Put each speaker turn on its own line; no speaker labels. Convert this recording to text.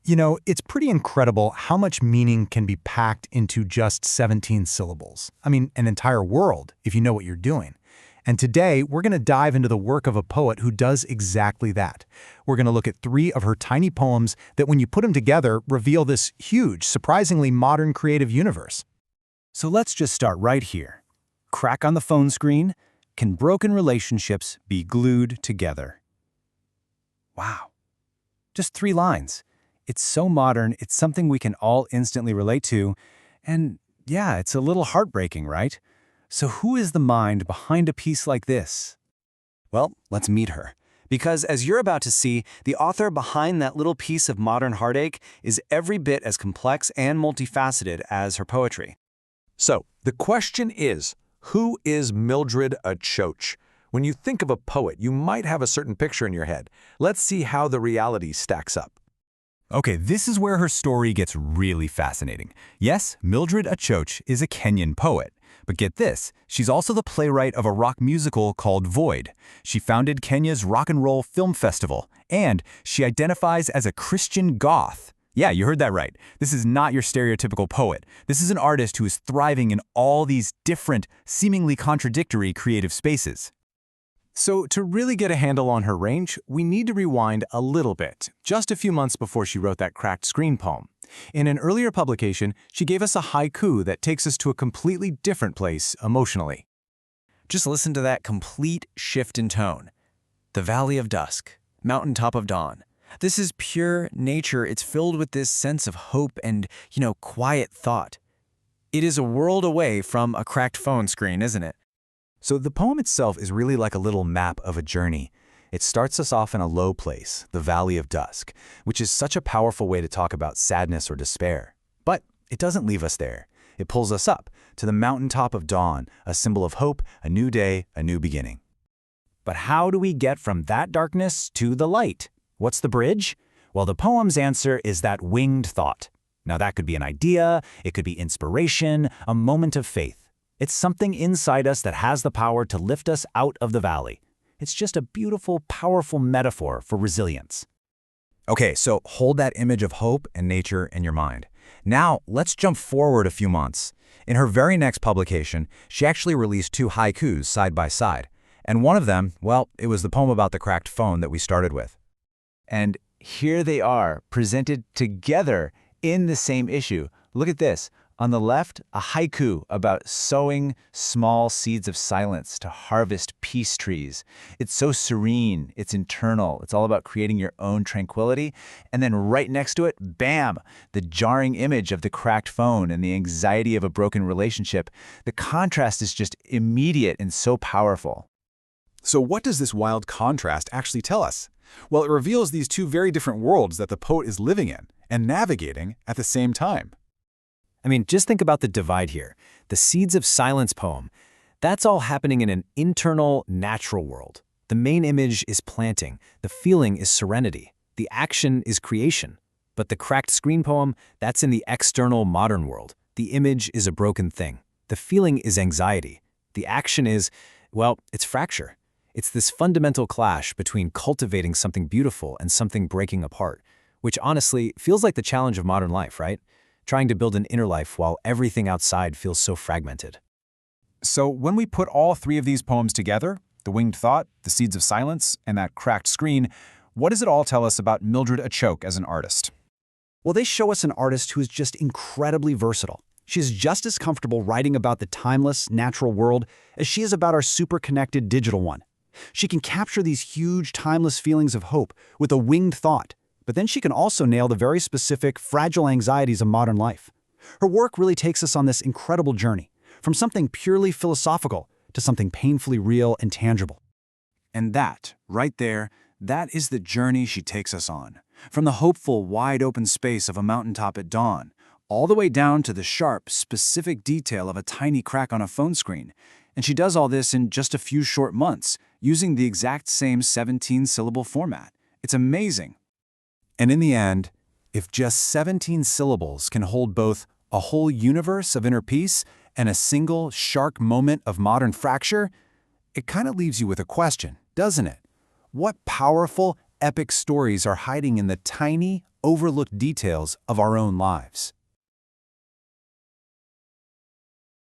You know, it's pretty incredible how much meaning can be packed into just 17 syllables. I mean, an entire world, if you know what you're doing. And today, we're going to dive into the work of a poet who does exactly that. We're going to look at 3 of her tiny poems that, when you put them together, reveal this huge, surprisingly modern creative universe.
So let's just start right here. Crack on the phone screen. Can broken relationships be glued together? Wow. Just 3 lines. It's so modern, it's something we can all instantly relate to. And yeah, it's a little heartbreaking, right? So who is the mind behind a piece like this? Well, let's meet her. Because as you're about to see, the author behind that little piece of modern heartache is every bit as complex and multifaceted as her poetry.
So, the question is, who is Mildred Achoch? When you think of a poet, you might have a certain picture in your head. Let's see how the reality stacks up.
Okay, this is where her story gets really fascinating. Yes, Mildred Achoch is a Kenyan poet. But get this, she's also the playwright of a rock musical called Void. She founded Kenya's Rock and Roll Film Festival, and she identifies as a Christian goth. Yeah, you heard that right. This is not your stereotypical poet. This is an artist who is thriving in all these different, seemingly contradictory creative spaces. So to really get a handle on her range, we need to rewind a little bit, just a few months before she wrote that cracked screen poem. In an earlier publication, she gave us a haiku that takes us to a completely different place emotionally. Just listen to that complete shift in tone. The Valley of Dusk, Mountaintop of Dawn. This is pure nature. It's filled with this sense of hope and, quiet thought. It is a world away from a cracked phone screen, isn't it? So the poem itself is really like a little map of a journey. It starts us off in a low place, the Valley of Dusk, which is such a powerful way to talk about sadness or despair. But it doesn't leave us there. It pulls us up to the mountaintop of dawn, a symbol of hope, a new day, a new beginning. But how do we get from that darkness to the light? What's the bridge? Well, the poem's answer is that winged thought. Now that could be an idea, it could be inspiration, a moment of faith. It's something inside us that has the power to lift us out of the valley. It's just a beautiful, powerful metaphor for resilience. Okay, so hold that image of hope and nature in your mind. Now, let's jump forward a few months. In her very next publication, she actually released 2 haikus side by side. And one of them, well, it was the poem about the cracked phone that we started with. And here they are, presented together in the same issue. Look at this. On the left, a haiku about sowing small seeds of silence to harvest peace trees. It's so serene, it's internal, it's all about creating your own tranquility. And then right next to it, bam, the jarring image of the cracked phone and the anxiety of a broken relationship. The contrast is just immediate and so powerful.
So what does this wild contrast actually tell us? Well, it reveals these 2 very different worlds that the poet is living in and navigating at the same time.
I mean, just think about the divide here. The Seeds of Silence poem, that's all happening in an internal, natural world. The main image is planting. The feeling is serenity. The action is creation. But the cracked screen poem, that's in the external, modern world. The image is a broken thing. The feeling is anxiety. The action is, well, it's fracture. It's this fundamental clash between cultivating something beautiful and something breaking apart, which honestly feels like the challenge of modern life, right? Trying to build an inner life while everything outside feels so fragmented.
So when we put all 3 of these poems together, the winged thought, the seeds of silence, and that cracked screen, what does it all tell us about Mildred Achoch as an artist?
Well, they show us an artist who is just incredibly versatile. She is just as comfortable writing about the timeless, natural world as she is about our super-connected digital one. She can capture these huge, timeless feelings of hope with a winged thought, but then she can also nail the very specific, fragile anxieties of modern life. Her work really takes us on this incredible journey, from something purely philosophical to something painfully real and tangible.
And that, right there, that is the journey she takes us on. From the hopeful, wide-open space of a mountaintop at dawn, all the way down to the sharp, specific detail of a tiny crack on a phone screen. And she does all this in just a few short months, using the exact same 17-syllable format. It's amazing. And in the end, if just 17 syllables can hold both a whole universe of inner peace and a single, sharp moment of modern fracture, it kind of leaves you with a question, doesn't it? What powerful, epic stories are hiding in the tiny, overlooked details of our own lives.